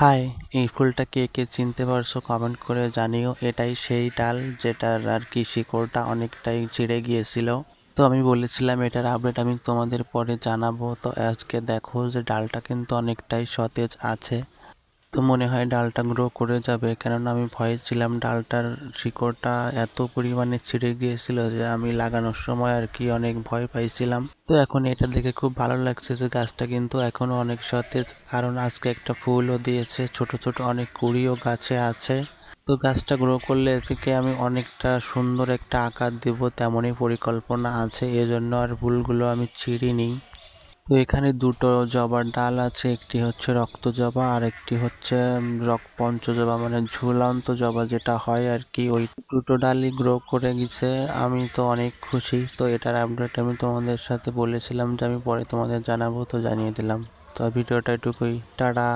High, এই ফুলটা কে কে চিনতে পারছো কমেন্ট করে জানিও। এটাই সেই ডাল যেটার আর কি শিকড়টা অনেকটাই ছিঁড়ে গিয়েছিল। তো আমি বলেছিলাম এটার আপডেট আমি তোমাদের পরে জানাবো। তো আজকে দেখো যে ডালটা কিন্তু অনেকটাই সতেজ আছে। তো মনে হয় ডালটা গ্রো করে যাবে, কেননা আমি ভয়ে ছিলাম ডালটার শিকড়টা এত পরিমাণে ছিঁড়ে গিয়েছিল যে আমি লাগানোর সময় আর কি অনেক ভয় পাইছিলাম। তো এখন এটা দেখে খুব ভালো লাগছে যে গাছটা কিন্তু এখনো অনেক সতেজ, কারণ আজকে একটা ফুলও দিয়েছে, ছোট ছোট অনেক কুঁড়িও গাছে আছে। তো গাছটা গ্রো করলে এদিকে আমি অনেকটা সুন্দর একটা আকার দেব তেমনই পরিকল্পনা আছে, এজন্য আর ফুলগুলো আমি ছিঁড়িনি। তো এখানে দুটো জবার ডাল আছে, একটি হচ্ছে রক্ত জবা আর একটি হচ্ছে পঞ্চ জবা, মানে ঝুলন্ত জবা যেটা হয় আর কি। ওই দুটো ডালই গ্রো করে গেছে, আমি তো অনেক খুশি। তো এটার আপডেট আমি তোমাদের সাথে বলেছিলাম যে আমি পরে তোমাদের জানাবো, তো জানিয়ে দিলাম। তো ভিডিওটা এটুকুই, টাটা।